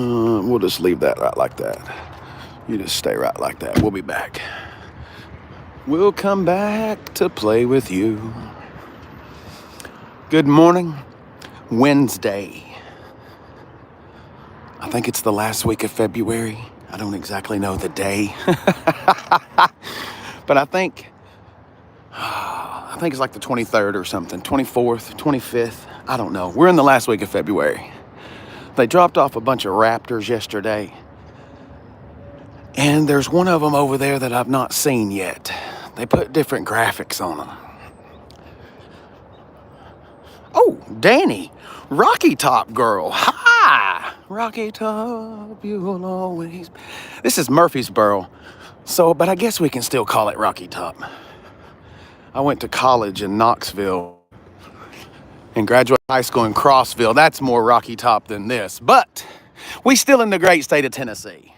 We'll just leave that right like that. You just stay right like that. We'll be back. We'll come back to play with you. Good morning. Wednesday. I think it's the last week of February. I don't exactly know the day. But I think it's like the 23rd or something. 24th, 25th. I don't know. We're in the last week of February. They dropped off a bunch of Raptors yesterday. And there's one of them over there that I've not seen yet. They put different graphics on them. Oh, Danny, Rocky Top girl. Hi! Rocky Top, you'll always... This is Murfreesboro. But I guess we can still call it Rocky Top. I went to college in Knoxville and graduated high school in Crossville. That's more Rocky Top than this. But we still in the great state of Tennessee.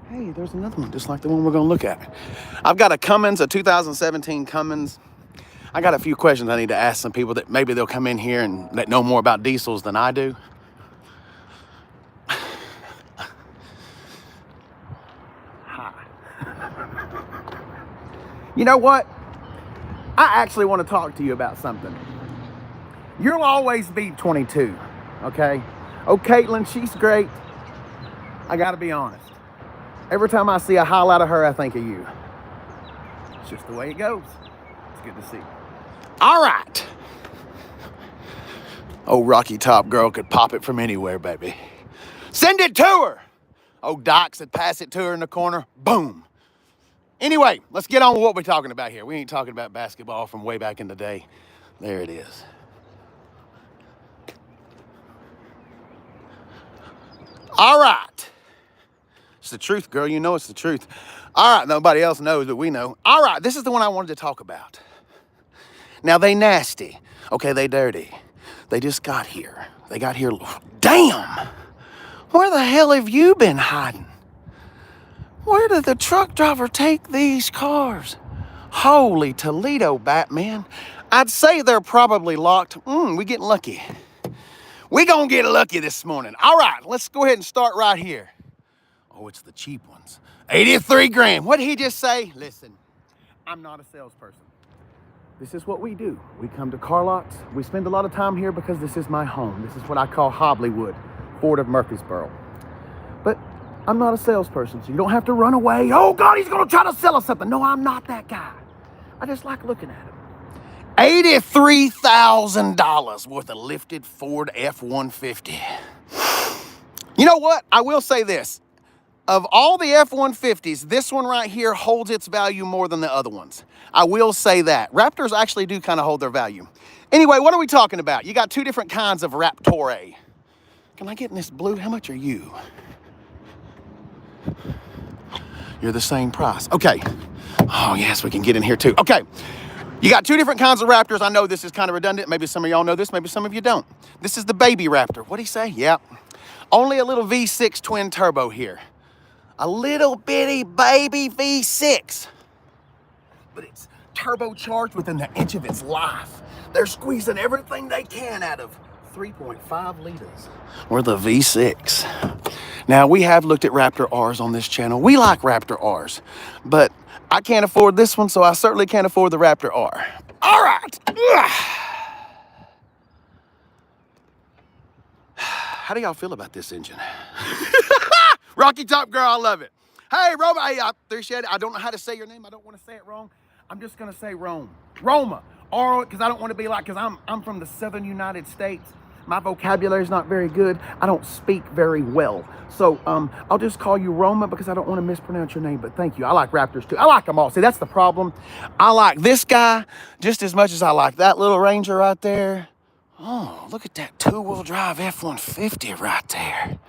Hey, there's another one, just like the one we're going to look at. I've got a Cummins, a 2017 Cummins. I got a few questions I need to ask some people that maybe they'll come in here and that know more about diesels than I do. Hi. You know what? I actually want to talk to you about something. You'll always be 22, okay? Oh, Caitlin, she's great. I got to be honest. Every time I see a highlight of her, I think of you. It's just the way it goes. It's good to see. All right. Oh, Rocky Top girl could pop it from anywhere, baby. Send it to her. Oh, Docs would pass it to her in the corner. Boom. Anyway, let's get on with what we're talking about here. We ain't talking about basketball from way back in the day. There it is. All right. It's the truth, girl. You know it's the truth. All right. Nobody else knows, but we know. All right. This is the one I wanted to talk about. Now, they nasty. Okay, they dirty. They just got here. They got here. Damn. Where the hell have you been hiding? Where did the truck driver take these cars? Holy Toledo, Batman. I'd say they're probably locked. We getting lucky. We gonna get lucky this morning. All right, let's go ahead and start right here. Oh, it's the cheap ones. 83 grand. What did he just say? Listen, I'm not a salesperson. This is what we do. We come to car lots. We spend a lot of time here because this is my home. This is what I call Hobleywood, Ford of Murfreesboro. But I'm not a salesperson, so you don't have to run away. Oh, God, he's going to try to sell us something. No, I'm not that guy. I just like looking at him. $83,000 worth of lifted Ford F-150. You know what? I will say this. Of all the F-150s, this one right here holds its value more than the other ones. I will say that. Raptors actually do kind of hold their value. Anyway, what are we talking about? You got two different kinds of Raptor. Can I get in this blue? How much are you? You're the same price. Okay. Oh, yes, we can get in here too. Okay. You got two different kinds of Raptors. I know this is kind of redundant. Maybe some of y'all know this. Maybe some of you don't. This is the baby Raptor. What'd he say? Yep. Only a little V6 twin turbo here. A little bitty baby V6. But it's turbocharged within the inch of its life. They're squeezing everything they can out of 3.5 liters. We're the V6. Now, we have looked at Raptor R's on this channel. We like Raptor R's. But I can't afford this one, so I certainly can't afford the Raptor R. All right. How do y'all feel about this engine? Rocky Top girl, I love it. Hey, Roma, hey, I appreciate it. I don't know how to say your name. I don't want to say it wrong. I'm just going to say Rome. Roma. Or, because I don't want to be like, because I'm from the southern United States. My vocabulary is not very good. I don't speak very well. So I'll just call you Roma because I don't want to mispronounce your name, but thank you. I like Raptors too. I like them all. See, that's the problem. I like this guy just as much as I like that little Ranger right there. Oh, look at that two-wheel drive F-150 right there.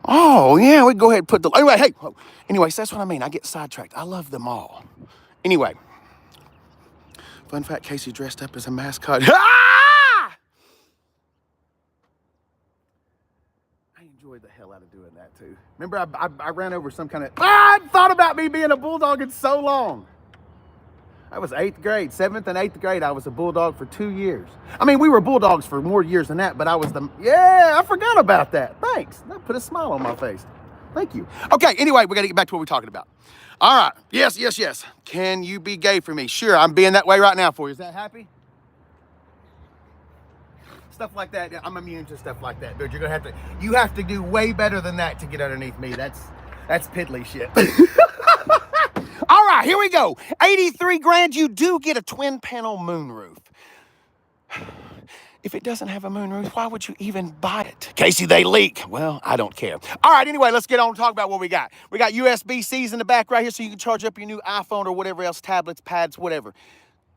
Oh, yeah, we can go ahead and put the... Anyway, hey, anyways, that's what I mean. I get sidetracked. I love them all. Anyway, fun fact, Casey dressed up as a mascot. Ah! I enjoyed the hell out of doing that, too. Remember, I ran over some kind of... I hadn't thought about me being a bulldog in so long. I was 8th grade, 7th and 8th grade. I was a bulldog for 2 years. I mean, we were bulldogs for more years than that, but I was yeah, I forgot about that. Thanks. That put a smile on my face. Thank you. Okay, anyway, we got to get back to what we're talking about. All right. Yes, yes, yes. Can you be gay for me? Sure, I'm being that way right now for you. Is that happy? Stuff like that. I'm immune to stuff like that, dude. You have to do way better than that to get underneath me. That's piddly shit. All right, here we go. 83 grand, you do get a twin panel moonroof. If it doesn't have a moonroof, why would you even buy it? Casey, they leak. Well, I don't care. All right, anyway, let's get on and talk about what we got. We got USB-Cs in the back right here so you can charge up your new iPhone or whatever else, tablets, pads, whatever.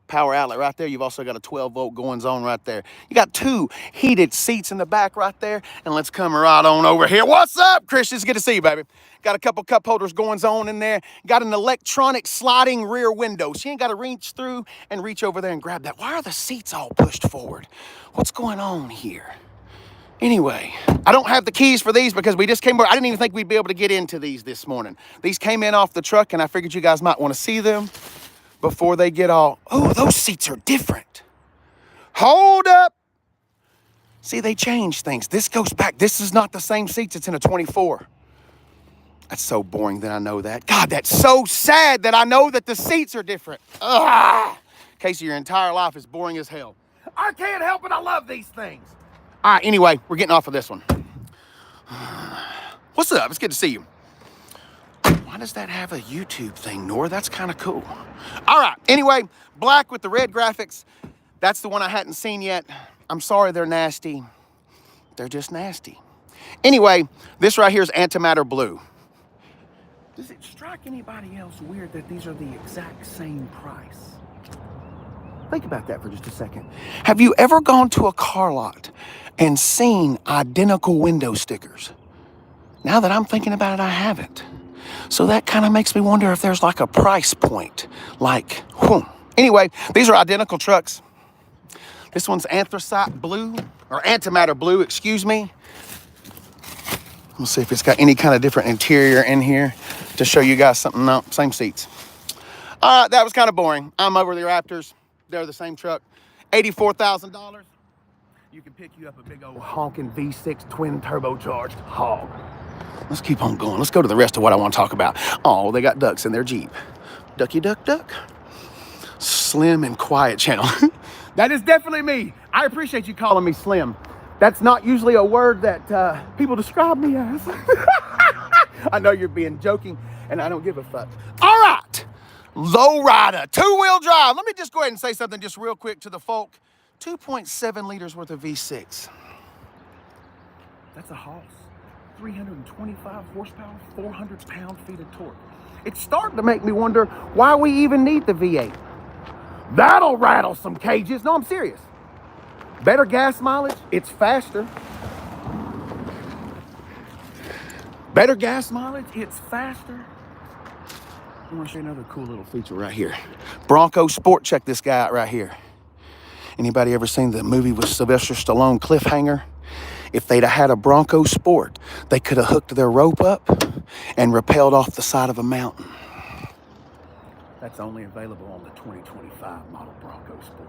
Power outlet right there. You've also got a 12-volt goings on right there. You got 2 heated seats in the back right there. And let's come right on over here. What's up, Christian? It's good to see you, baby. Got a couple cup holders goings on in there. Got an electronic sliding rear window. So you ain't got to reach through and reach over there and grab that. Why are the seats all pushed forward? What's going on here? Anyway, I don't have the keys for these because we just came over. I didn't even think we'd be able to get into these this morning. These came in off the truck, and I figured you guys might want to see them before they get all, oh, those seats are different. Hold up. See, they changed things. This goes back. This is not the same seats. It's in a 24. That's so boring that I know that. God, that's so sad that I know that the seats are different. Ugh. Casey, your entire life is boring as hell. I can't help it. I love these things. All right, anyway, we're getting off of this one. What's up? It's good to see you. Why does that have a YouTube thing, Nora? That's kind of cool. All right, anyway, black with the red graphics. That's the one I hadn't seen yet. I'm sorry they're nasty. They're just nasty. Anyway, this right here is antimatter blue. Does it strike anybody else weird that these are the exact same price? Think about that for just a second. Have you ever gone to a car lot and seen identical window stickers? Now that I'm thinking about it, I haven't. So that kind of makes me wonder if there's like a price point. Like, Anyway, these are identical trucks. This one's anthracite blue, or antimatter blue, excuse me. We'll see if it's got any kind of different interior in here to show you guys something. No, same seats. All right, that was kind of boring. I'm over the Raptors. They're the same truck. $84,000. You can pick you up a big old honking V6 twin turbocharged hog. Let's keep on going. Let's go to the rest of what I want to talk about. Oh, they got ducks in their Jeep. Ducky, duck, duck. Slim and quiet channel. That is definitely me. I appreciate you calling me slim. That's not usually a word that people describe me as. I know you're being joking, and I don't give a fuck. All right. Lowrider, 2-wheel drive. Let me just go ahead and say something just real quick to the folk. 2.7 liters worth of V6. That's a hoss. 325 horsepower, 400 pound-feet of torque. It's starting to make me wonder why we even need the V8. That'll rattle some cages. No, I'm serious. Better gas mileage. It's faster. Better gas mileage. It's faster. I want to show you another cool little feature right here. Bronco Sport. Check this guy out right here. Anybody ever seen the movie with Sylvester Stallone, Cliffhanger? If they'd have had a Bronco Sport, they could have hooked their rope up and rappelled off the side of a mountain. That's only available on the 2025 model Bronco Sport.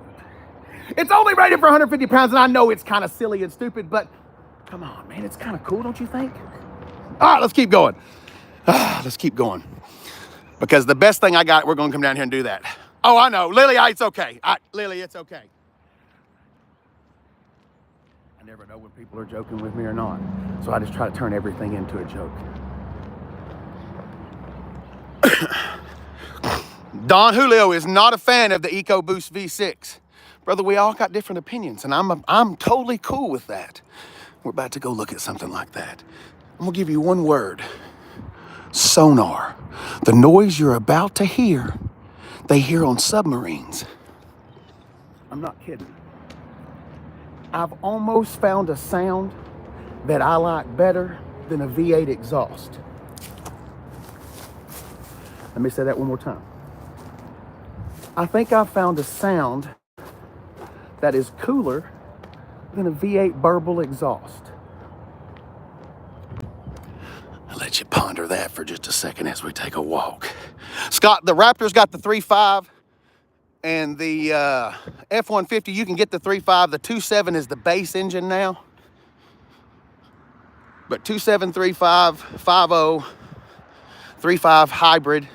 It's only rated for 150 pounds, and I know it's kind of silly and stupid, but come on, man, it's kind of cool, don't you think? All right, let's keep going. Let's keep going. Because the best thing I got, we're going to come down here and do that. Oh, I know. Lily, it's okay. Lily, it's okay. I never know when people are joking with me or not. So I just try to turn everything into a joke. Don Julio is not a fan of the EcoBoost V6. Brother, we all got different opinions, and I'm totally cool with that. We're about to go look at something like that. I'm gonna give you one word. Sonar. The noise you're about to hear, they hear on submarines. I'm not kidding. I've almost found a sound that I like better than a V8 exhaust. Let me say that one more time. I think I found a sound that is cooler than a V8 burble exhaust. I'll let you ponder that for just a second as we take a walk. Scott, the Raptors got the 3.5. And the F-150, you can get the 3.5. The 2.7 is the base engine now. But 2.7, 3.5, 5.0, 3.5 hybrid.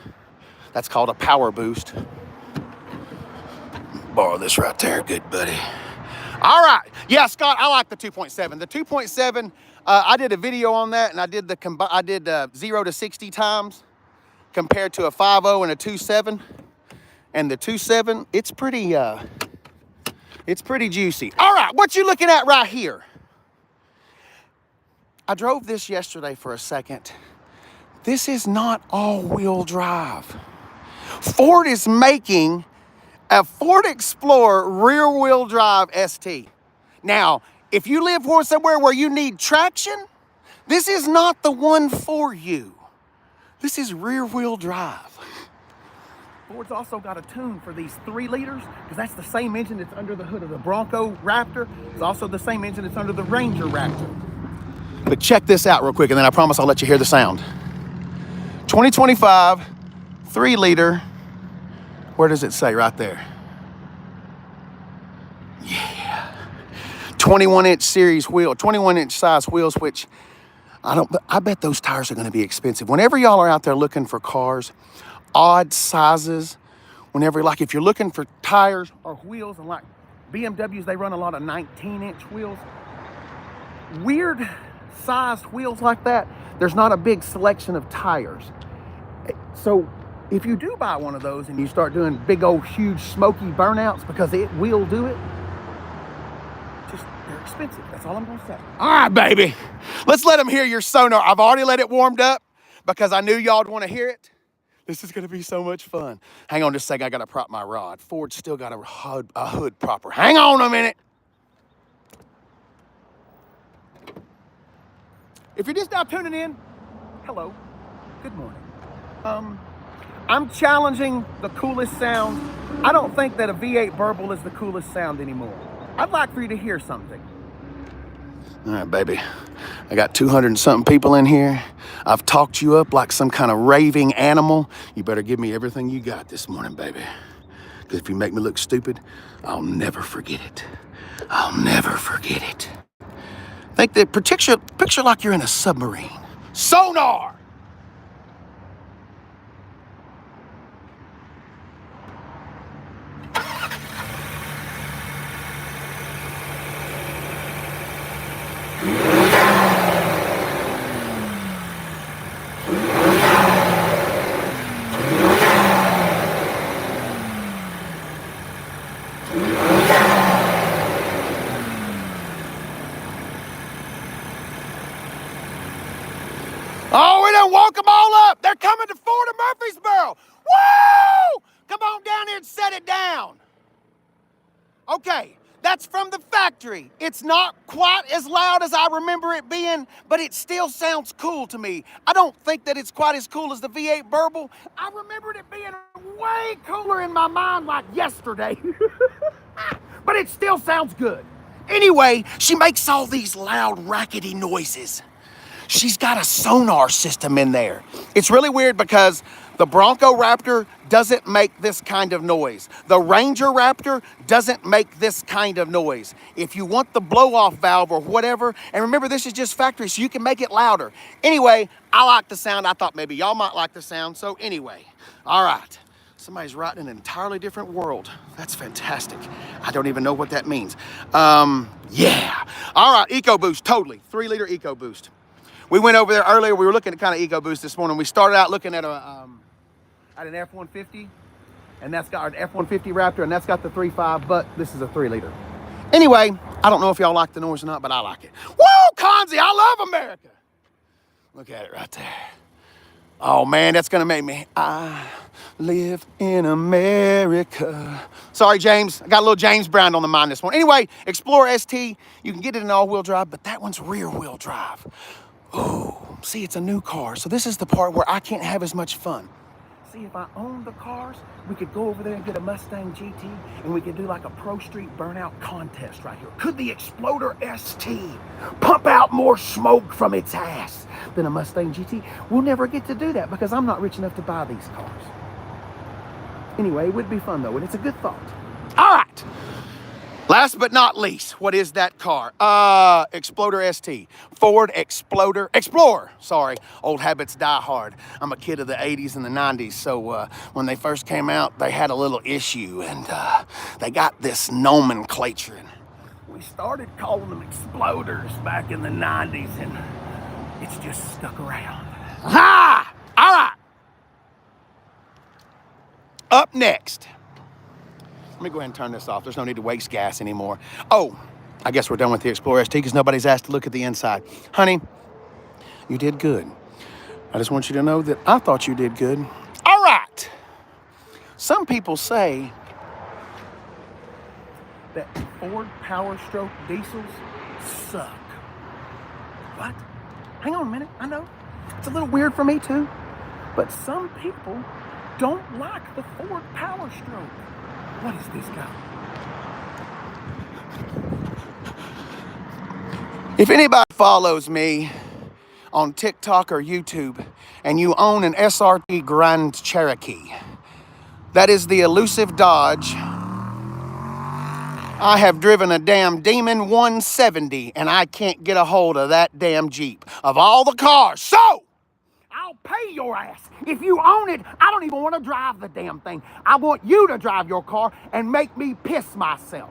That's called a power boost. Borrow this right there, good buddy. All right. Yeah, Scott, I like the 2.7. The 2.7, I did a video on that, and I did 0 to 60 times compared to a 5.0 and a 2.7. And the 2.7, it's pretty juicy. All right, what you looking at right here? I drove this yesterday for a second. This is not all-wheel drive. Ford is making a Ford Explorer rear-wheel drive ST. Now, if you live somewhere where you need traction, this is not the one for you. This is rear-wheel drive. Ford's also got a tune for these 3 liters, because that's the same engine that's under the hood of the Bronco Raptor. It's also the same engine that's under the Ranger Raptor. But check this out real quick, and then I promise I'll let you hear the sound. 2025, 3-liter. Where does it say? Right there. Yeah. 21-inch series wheel, 21-inch size wheels, which I bet those tires are going to be expensive. Whenever y'all are out there looking for cars, odd sizes, like if you're looking for tires or wheels, and like BMWs, they run a lot of 19-inch wheels. Weird sized wheels like that, there's not a big selection of tires. So if you do buy one of those and you start doing big old huge smoky burnouts, because it will do it, they're expensive. That's all I'm gonna say. All right, baby, let's let them hear your sonar. I've already let it warmed up because I knew y'all would want to hear it. This is gonna be so much fun. Hang on just a second, I gotta prop my rod. Ford's still got a hood propper. Hang on a minute. If you're just now tuning in, hello, good morning. I'm challenging the coolest sound. I don't think that a V8 burble is the coolest sound anymore. I'd like for you to hear something. All right, baby. I got 200 and something people in here. I've talked you up like some kind of raving animal. You better give me everything you got this morning, baby. Because if you make me look stupid, I'll never forget it. I'll never forget it. Think that picture like you're in a submarine. Sonar! Oh, we done woke them all up. They're coming to Ford of Murfreesboro. Woo! Come on down here and set it down. Okay, that's from the factory. It's not quite as loud as I remember it being, but it still sounds cool to me. I don't think that it's quite as cool as the V8 burble. I remembered it being way cooler in my mind like yesterday. But it still sounds good. Anyway, she makes all these loud, rackety noises. She's got a sonar system in there. It's really weird because the Bronco Raptor doesn't make this kind of noise. The Ranger Raptor doesn't make this kind of noise. If you want the blow-off valve or whatever, and remember this is just factory, so you can make it louder. Anyway, I like the sound. I thought maybe y'all might like the sound. So anyway, all right. Somebody's writing in an entirely different world. That's fantastic. I don't even know what that means. Yeah. All right, EcoBoost, totally. 3-liter EcoBoost. We went over there earlier. We were looking at kind of EcoBoost this morning. We started out looking at an F-150, and that's got an F-150 Raptor, and that's got the 3.5, but this is a 3-liter. Anyway, I don't know if y'all like the noise or not, but I like it. Woo, Conzi, I love America. Look at it right there. Oh, man, that's going to make me. I live in America. Sorry, James. I got a little James Brown on the mind this morning. Anyway, Explorer ST, you can get it in all-wheel drive, but that one's rear-wheel drive. Oh, see, it's a new car. So this is the part where I can't have as much fun. See, if I owned the cars, we could go over there and get a Mustang GT, and we could do like a Pro Street burnout contest right here. Could the Explorer ST pump out more smoke from its ass than a Mustang GT? We'll never get to do that because I'm not rich enough to buy these cars. Anyway, it would be fun though, and it's a good thought. All right. Last but not least, what is that car? Exploder ST. Ford Explorer. Sorry, old habits die hard. I'm a kid of the 80s and the 90s, so when they first came out, they had a little issue, and they got this nomenclature. And we started calling them Exploders back in the 90s, and it's just stuck around. Ha! All right. Up next. Let me go ahead and turn this off. There's no need to waste gas anymore. Oh, I guess we're done with the Explorer ST because nobody's asked to look at the inside. Honey, you did good. I just want you to know that I thought you did good. All right. Some people say that Ford Power Stroke diesels suck. What? Hang on a minute. I know. It's a little weird for me too. But some people don't like the Ford Power Stroke. What is this guy? If anybody follows me on TikTok or YouTube and you own an SRT Grand Cherokee, that is the elusive Dodge. I have driven a damn Demon 170 and I can't get a hold of that damn Jeep of all the cars. So, I'll pay your ass. If you own it, I don't even want to drive the damn thing. I want you to drive your car and make me piss myself.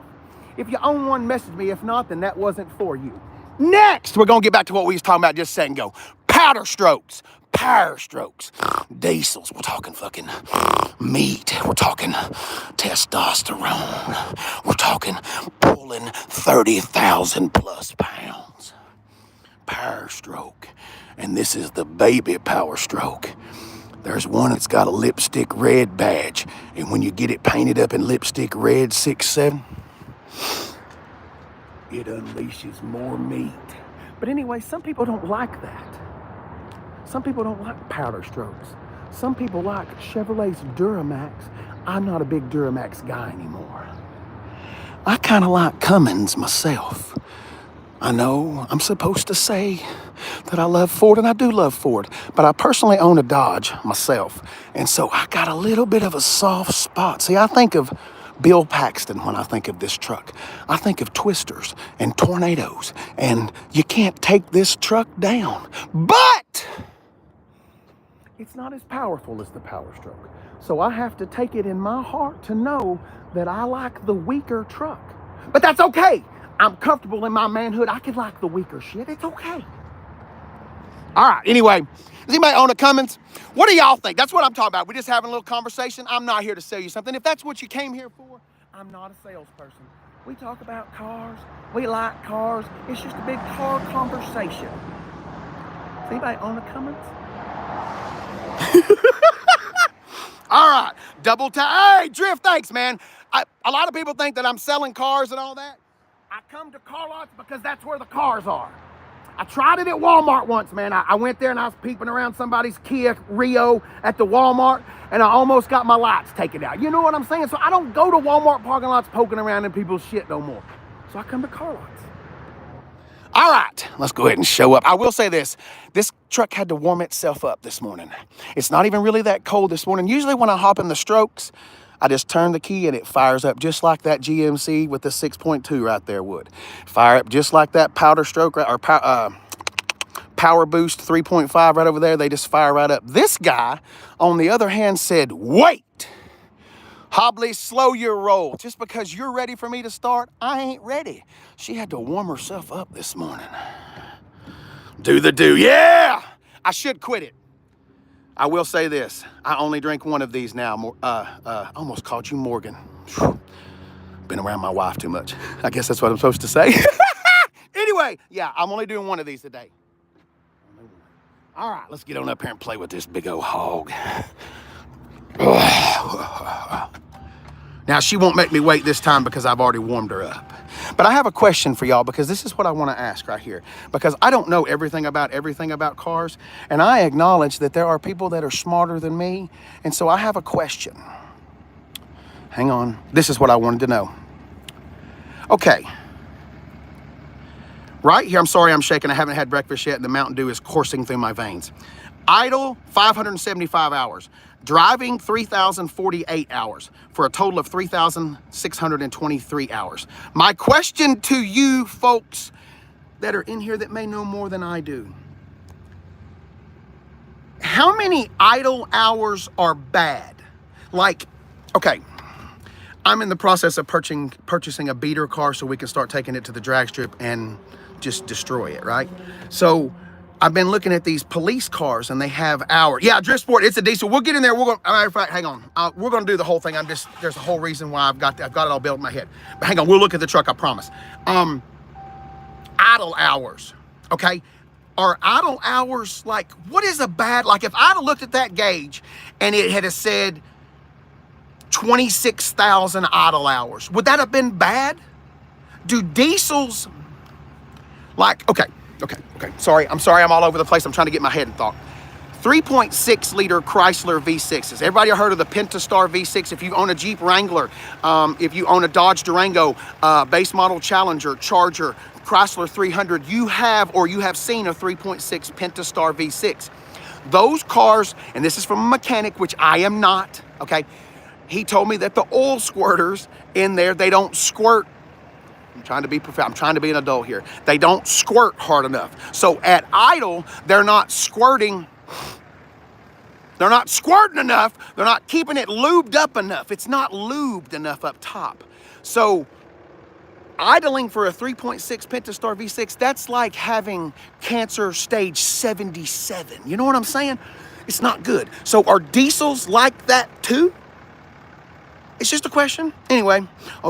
If you own one, message me. If not, then that wasn't for you. Next, we're going to get back to what we was talking about just a second ago. Powder strokes. Power strokes. Diesels. We're talking fucking meat. We're talking testosterone. We're talking pulling 30,000 plus pounds. Power stroke. And this is the baby Power Stroke. There's one that's got a lipstick red badge. And when you get it painted up in lipstick red 6-7, it unleashes more meat. But anyway, some people don't like that. Some people don't like powder strokes. Some people like Chevrolet's Duramax. I'm not a big Duramax guy anymore. I kind of like Cummins myself. I know I'm supposed to say that I love Ford, and I do love Ford, but I personally own a Dodge myself, and so I got a little bit of a soft spot. See, I think of Bill Paxton when I think of this truck. I think of twisters and tornadoes, and you can't take this truck down. But it's not as powerful as the Power Stroke, so I have to take it in my heart to know that I like the weaker truck. But that's okay. I'm comfortable in my manhood. I can like the weaker shit. It's okay. All right. Anyway, does anybody own a Cummins? What do y'all think? That's what I'm talking about. We're just having a little conversation. I'm not here to sell you something. If that's what you came here for, I'm not a salesperson. We talk about cars. We like cars. It's just a big car conversation. Does anybody own a Cummins? All right. Double tap. Hey, Drift, thanks, man. A lot of people think that I'm selling cars and all that. I come to car lots because that's where the cars are. I tried it at Walmart once, man. I went there and I was peeping around somebody's Kia Rio at the Walmart, and I almost got my lights taken out. You know what I'm saying? So I don't go to Walmart parking lots poking around in people's shit no more. So I come to car lots. All right, let's go ahead and show up. I will say this. This truck had to warm itself up this morning. It's not even really that cold this morning. Usually when I hop in the strokes, I just turn the key and it fires up just like that GMC with the 6.2 right there would. Fire up just like that Powder Stroke or Power Boost 3.5 right over there. They just fire right up. This guy, on the other hand, said, wait. Hobbly, slow your roll. Just because you're ready for me to start, I ain't ready. She had to warm herself up this morning. Do the do. Yeah! I should quit it. I will say this. I only drink one of these now. Almost called you Morgan. Whew. Been around my wife too much. I guess that's what I'm supposed to say. Anyway, yeah, I'm only doing one of these today. All right, let's get on up here and play with this big old hog. Now, she won't make me wait this time because I've already warmed her up. But I have a question for y'all because this is what I want to ask right here. Because I don't know everything about cars. And I acknowledge that there are people that are smarter than me. And so I have a question. Hang on. This is what I wanted to know. Okay. Right here, I'm sorry I'm shaking. I haven't had breakfast yet and the Mountain Dew is coursing through my veins. Idle, 575 hours. Driving, 3,048 hours, for a total of 3,623 hours. My question to you folks that are in here that may know more than I do: how many idle hours are bad? Like, okay, I'm in the process of purchasing a beater car so we can start taking it to the drag strip and just destroy it, right? So I've been looking at these police cars and they have hours. Yeah, Drift Sport, it's a diesel. We'll get in there. We're going. Matter of fact, hang on. We're going to do the whole thing. There's a whole reason why I've got it all built in my head. But hang on, we'll look at the truck. I promise. Idle hours. Okay. Are idle hours, like, what is a bad, like if I'd have looked at that gauge and it had said 26,000 idle hours, would that have been bad? Do diesels, like, okay. Sorry, I'm all over the place. I'm trying to get my head in thought. 3.6 liter Chrysler V6s. Everybody heard of the Pentastar V6? If you own a Jeep Wrangler, if you own a Dodge Durango, base model Challenger, Charger, Chrysler 300, you have seen a 3.6 Pentastar V6. Those cars, and this is from a mechanic, which I am not, okay? He told me that the oil squirters in there, they don't squirt. I'm trying to be an adult here. They don't squirt hard enough. So at idle, they're not squirting. They're not squirting enough. They're not keeping it lubed up enough. It's not lubed enough up top. So idling for a 3.6 Pentastar V6, that's like having cancer stage 77. You know what I'm saying? It's not good. So are diesels like that too? It's just a question. Anyway,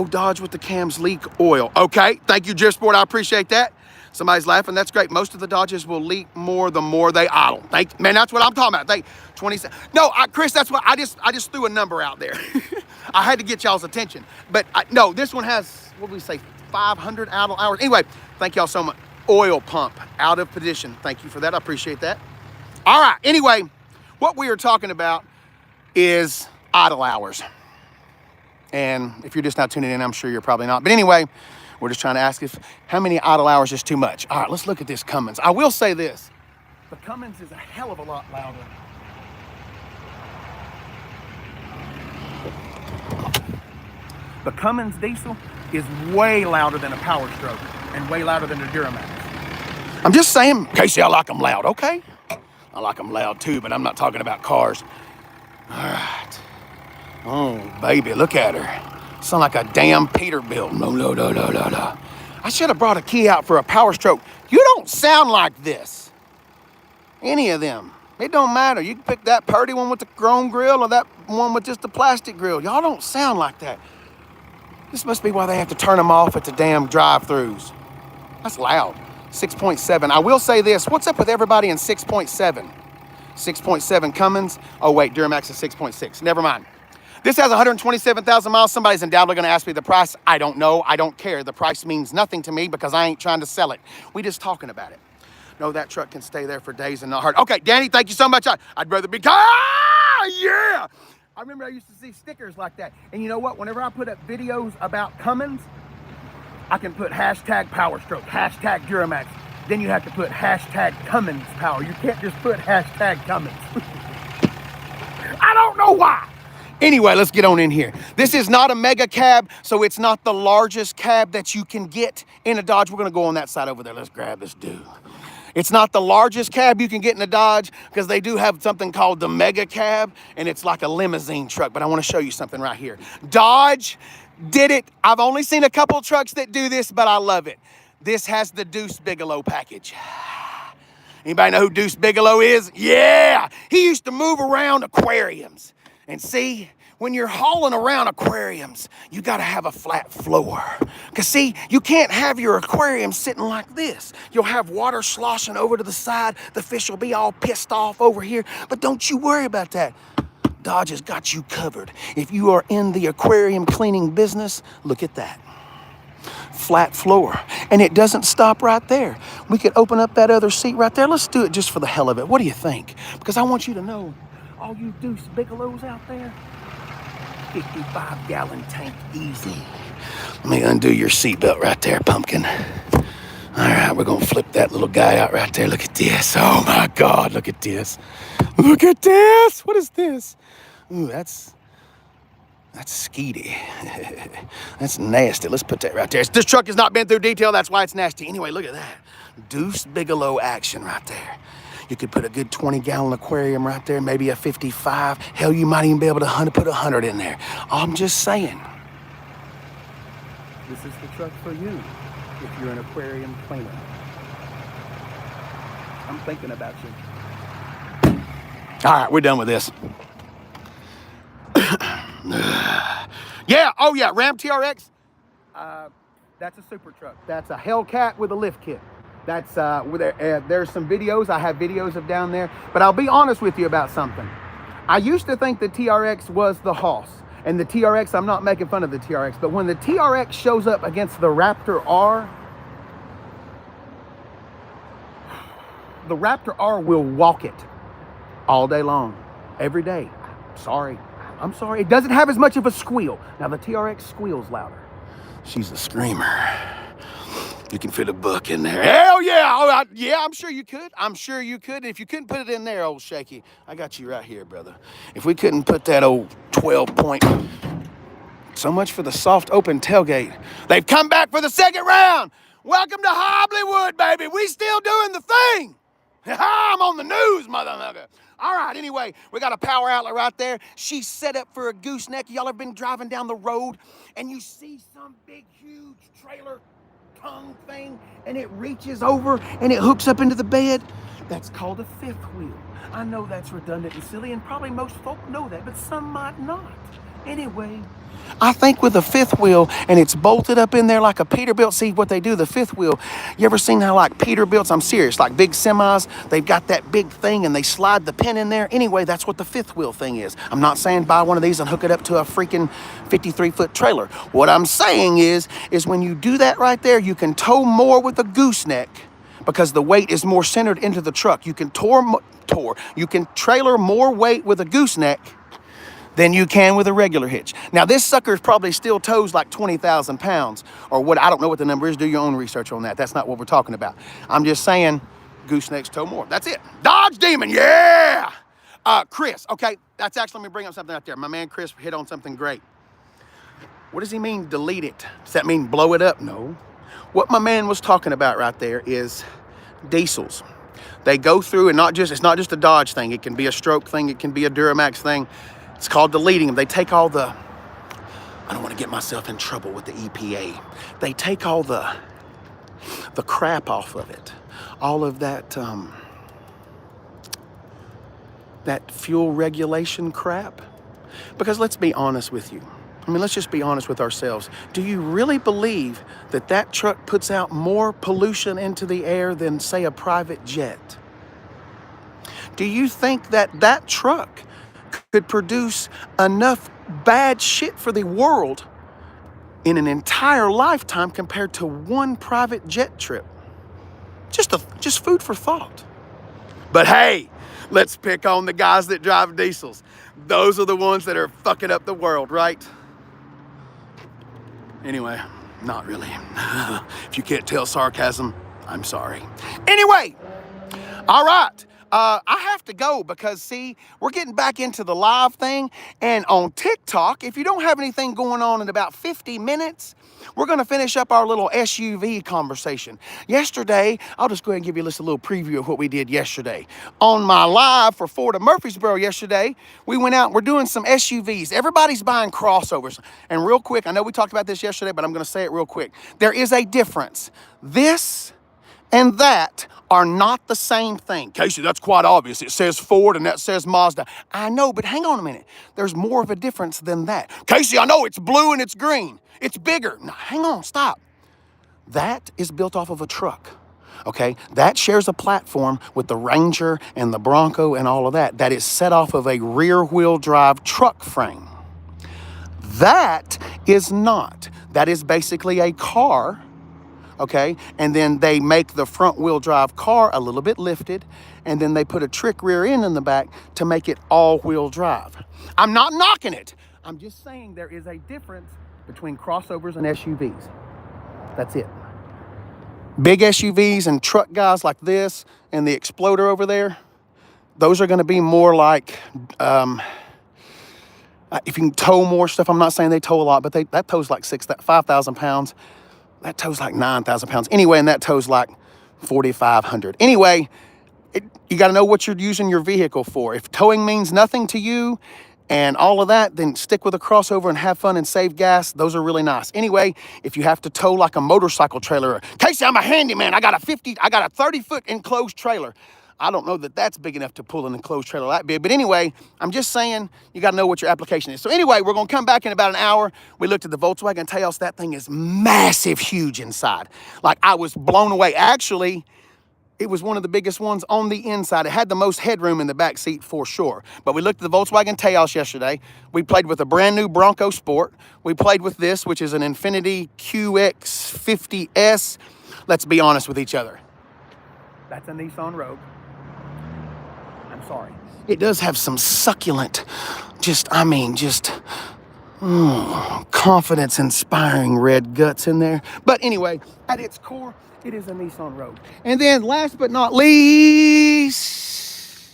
Dodge with the cams leak oil. Okay, thank you, Drift Sport. I appreciate that. Somebody's laughing. That's great. Most of the Dodges will leak more the more they idle. Man, that's what I'm talking about. 27. No, Chris, that's what I just threw a number out there. I had to get y'all's attention. But no, this one has, what did we say, 500 idle hours. Anyway, thank y'all so much. Oil pump out of position. Thank you for that. I appreciate that. All right. Anyway, what we are talking about is idle hours. And if you're just not tuning in, I'm sure you're probably not. But anyway, we're just trying to ask how many idle hours is too much. All right, let's look at this Cummins. I will say this. The Cummins is a hell of a lot louder. The Cummins diesel is way louder than a Power Stroke and way louder than a Duramax. I'm just saying, Casey, I like them loud. Okay, I like them loud too, but I'm not talking about cars. All right. Oh, baby, look at her. Sound like a damn Peterbilt. No. I should have brought a key out for a Power Stroke. You don't sound like this. Any of them. It don't matter. You can pick that purdy one with the chrome grill or that one with just the plastic grill. Y'all don't sound like that. This must be why they have to turn them off at the damn drive-thrus. That's loud. 6.7. I will say this. What's up with everybody in 6.7? 6.7 Cummins. Oh, wait, Duramax is 6.6. Never mind. This has 127,000 miles. Somebody's undoubtedly going to ask me the price. I don't know. I don't care. The price means nothing to me because I ain't trying to sell it. We just talking about it. No, that truck can stay there for days and not hurt. Okay, Danny, thank you so much. I'd rather be... yeah! I remember I used to see stickers like that. And you know what? Whenever I put up videos about Cummins, I can put hashtag Power Stroke, hashtag Duramax. Then you have to put hashtag Cummins Power. You can't just put hashtag Cummins. I don't know why. Anyway, let's get on in here. This is not a mega cab, so it's not the largest cab that you can get in a Dodge. We're going to go on that side over there. Let's grab this dude. It's not the largest cab you can get in a Dodge because they do have something called the mega cab, and it's like a limousine truck. But I want to show you something right here. Dodge did it. I've only seen a couple trucks that do this, but I love it. This has the Deuce Bigalow package. Anybody know who Deuce Bigalow is? Yeah, he used to move around aquariums. And see, when you're hauling around aquariums, you got to have a flat floor. Because see, you can't have your aquarium sitting like this. You'll have water sloshing over to the side. The fish will be all pissed off over here. But don't you worry about that. Dodge has got you covered. If you are in the aquarium cleaning business, look at that. Flat floor. And it doesn't stop right there. We could open up that other seat right there. Let's do it just for the hell of it. What do you think? Because I want you to know, all you Deuce Bigelows out there, 55-gallon tank easy. Let me undo your seatbelt right there, pumpkin. All right, we're gonna flip that little guy out right there. Look at this. Oh my God, look at this. Look at this. What is this? Ooh, that's skeety. That's nasty. Let's put that right there. This truck has not been through detail. That's why it's nasty. Anyway, look at that. Deuce Bigelow action right there. You could put a good 20-gallon aquarium right there, maybe a 55. Hell, you might even be able to put 100 in there. I'm just saying. This is the truck for you if you're an aquarium cleaner. I'm thinking about you. All right, we're done with this. Yeah, oh yeah, Ram TRX. That's a super truck. That's a Hellcat with a lift kit. That's there's some videos. I have videos of down there. But I'll be honest with you about something. I used to think the TRX was the hoss. And the TRX, I'm not making fun of the TRX, but when the TRX shows up against the Raptor R, the Raptor R will walk it all day long, every day. I'm sorry. It doesn't have as much of a squeal. Now the TRX squeals louder. She's a screamer. You can fit a book in there. Hell yeah! Oh, yeah, I'm sure you could. I'm sure you could. If you couldn't put it in there, old Shaky, I got you right here, brother. If we couldn't put that old 12-point... So much for the soft open tailgate. They've come back for the second round. Welcome to Hollywood, baby. We still doing the thing. I'm on the news, motherfucker. All right, anyway, we got a power outlet right there. She's set up for a gooseneck. Y'all have been driving down the road and you see some big, huge trailer tongue thing and it reaches over and it hooks up into the bed. That's called a fifth wheel. I know that's redundant and silly and probably most folk know that, but some might not. Anyway, I think with a fifth wheel and it's bolted up in there like a Peterbilt. See what they do, the fifth wheel. You ever seen how like Peterbilts, I'm serious, like big semis, they've got that big thing and they slide the pin in there. Anyway, that's what the fifth wheel thing is. I'm not saying buy one of these and hook it up to a freaking 53-foot trailer. What I'm saying is when you do that right there, you can tow more with a gooseneck because the weight is more centered into the truck. You can you can trailer more weight with a gooseneck than you can with a regular hitch. Now, this sucker probably still tows like 20,000 pounds or what, I don't know what the number is. Do your own research on that. That's not what we're talking about. I'm just saying goosenecks tow more. That's it. Dodge Demon, yeah! Chris, okay, that's actually, let me bring up something out there. My man Chris hit on something great. What does he mean, delete it? Does that mean blow it up? No. What my man was talking about right there is diesels. They go through and it's not just a Dodge thing. It can be a Stroke thing. It can be a Duramax thing. It's called deleting them. They take all the, I don't want to get myself in trouble with the EPA. They take all the crap off of it. All of that, that fuel regulation crap. Because let's be honest with you. I mean, let's just be honest with ourselves. Do you really believe that that truck puts out more pollution into the air than, say, a private jet? Do you think that that truck could produce enough bad shit for the world in an entire lifetime compared to one private jet trip? Just food for thought. But hey, let's pick on the guys that drive diesels. Those are the ones that are fucking up the world, right? Anyway, not really. If you can't tell sarcasm, I'm sorry. Anyway, all right. I have to go because, see, we're getting back into the live thing. And on TikTok, if you don't have anything going on in about 50 minutes, we're going to finish up our little SUV conversation. Yesterday, I'll just go ahead and give you a little preview of what we did yesterday. On my live for Ford of Murfreesboro yesterday, we went out and we're doing some SUVs. Everybody's buying crossovers. And real quick, I know we talked about this yesterday, but I'm going to say it real quick. There is a difference. This and that are not the same thing. Casey, that's quite obvious. It says Ford and that says Mazda. I know, but hang on a minute. There's more of a difference than that. Casey, I know it's blue and it's green. It's bigger. No, hang on, stop. That is built off of a truck, okay? That shares a platform with the Ranger and the Bronco and all of that. That is set off of a rear-wheel drive truck frame. That is not. That is basically a car, okay? And then they make the front wheel drive car a little bit lifted, and then they put a trick rear end in the back to make it all-wheel drive. I'm not knocking it. I'm just saying there is a difference between crossovers and SUVs. That's it. Big SUVs and truck guys like this and the Exploder over there, those are going to be more like, if you can tow more stuff, I'm not saying they tow a lot, but that tows like 5,000 pounds. That tows like 9,000 pounds. Anyway, and that tows like 4,500. Anyway, you got to know what you're using your vehicle for. If towing means nothing to you and all of that, then stick with a crossover and have fun and save gas. Those are really nice. Anyway, if you have to tow like a motorcycle trailer, Casey, I'm a handyman. I got a 30-foot enclosed trailer. I don't know that that's big enough to pull an enclosed trailer that big. But anyway, I'm just saying you got to know what your application is. So anyway, we're going to come back in about an hour. We looked at the Volkswagen Taos. That thing is massive, huge inside. Like, I was blown away. Actually, it was one of the biggest ones on the inside. It had the most headroom in the back seat for sure. But we looked at the Volkswagen Taos yesterday. We played with a brand new Bronco Sport. We played with this, which is an Infiniti QX50S. Let's be honest with each other. That's a Nissan Rogue. I'm sorry. It does have some succulent, confidence-inspiring red guts in there. But anyway, at its core, it is a Nissan Rogue. And then last but not least,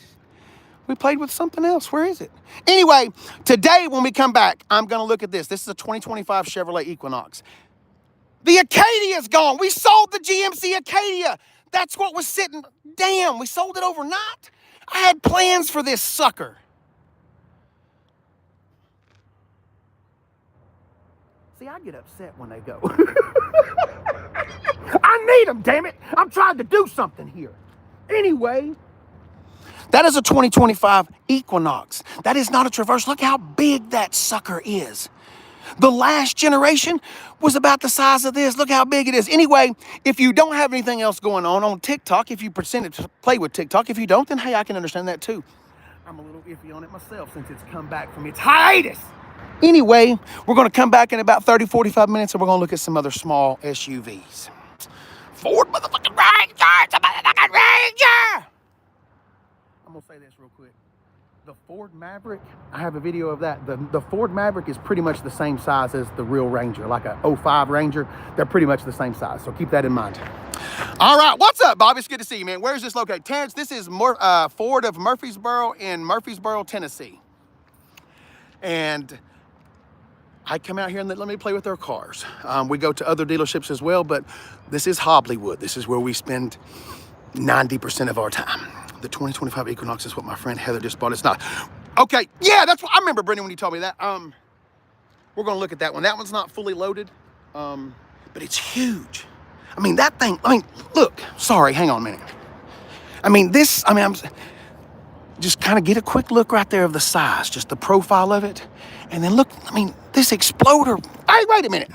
we played with something else. Where is it? Anyway, today when we come back, I'm going to look at this. This is a 2025 Chevrolet Equinox. The Acadia's gone. We sold the GMC Acadia. That's what was sitting. Damn, we sold it overnight. I had plans for this sucker. See, I get upset when they go. I need them, damn it. I'm trying to do something here. Anyway, that is a 2025 Equinox. That is not a Traverse. Look how big that sucker is. The last generation was about the size of this. Look how big it is. Anyway, if you don't have anything else going on TikTok, if you pretend to play with TikTok, if you don't, then hey, I can understand that too. I'm a little iffy on it myself since it's come back from its hiatus. Anyway, we're going to come back in about 30, 45 minutes and we're going to look at some other small SUVs. Ford motherfucking Ranger! It's a motherfucking Ranger! I'm going to say this real quick. The Ford Maverick, I have a video of that. The Ford Maverick is pretty much the same size as the real Ranger, like a 05 Ranger. They're pretty much the same size, so keep that in mind. All right, what's up, Bob? It's good to see you, man. Where's this located? Terrence, this is Ford of Murfreesboro in Murfreesboro, Tennessee. And I come out here and let me play with their cars. We go to other dealerships as well, but this is Hobleywood. This is where we spend 90% of our time. The 2025 Equinox is what my friend Heather just bought. It's not. Okay, yeah, that's what I remember, Brendan, when you told me that. We're gonna look at that one. That one's not fully loaded, but it's huge. I mean, that thing, look, sorry, hang on a minute. I'm just kind of get a quick look right there of the size, just the profile of it. And then look, this Exploder, hey, wait a minute.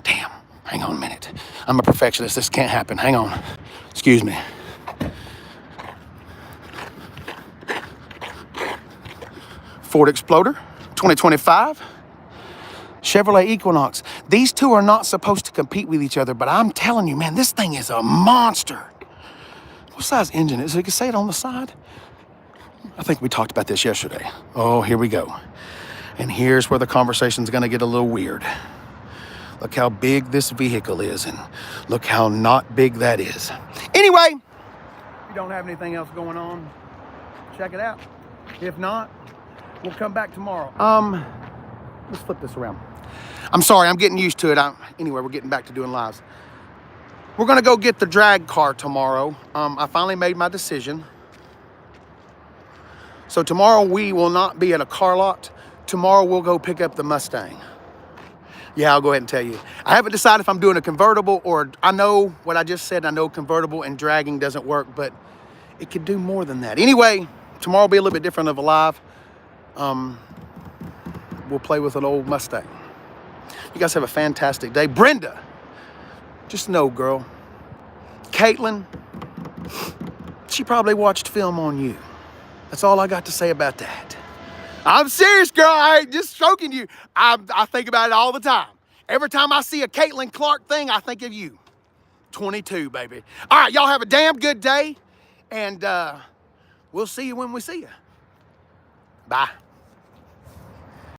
Damn, hang on a minute. I'm a perfectionist, this can't happen, hang on. Excuse me. Ford Exploder, 2025. Chevrolet Equinox. These two are not supposed to compete with each other, but I'm telling you, man, this thing is a monster. What size engine is it? You can say it on the side. I think we talked about this yesterday. Oh, here we go. And here's where the conversation's gonna get a little weird. Look how big this vehicle is, and look how not big that is. Anyway, if you don't have anything else going on, check it out. If not, we'll come back tomorrow. Let's flip this around. I'm sorry, I'm getting used to it. Anyway, we're getting back to doing lives. We're gonna go get the drag car tomorrow. I finally made my decision. So tomorrow we will not be at a car lot. Tomorrow we'll go pick up the Mustang. Yeah, I'll go ahead and tell you. I haven't decided if I'm doing a convertible or I know what I just said. I know convertible and dragging doesn't work, but it could do more than that. Anyway, tomorrow will be a little bit different of a live. We'll play with an old Mustang. You guys have a fantastic day. Brenda, just know, girl, Caitlin, she probably watched film on you. That's all I got to say about that. I'm serious, girl. I ain't just stroking you. I think about it all the time. Every time I see a Caitlin Clark thing, I think of you. 22, baby. All right, y'all have a damn good day, and we'll see you when we see you. Bye.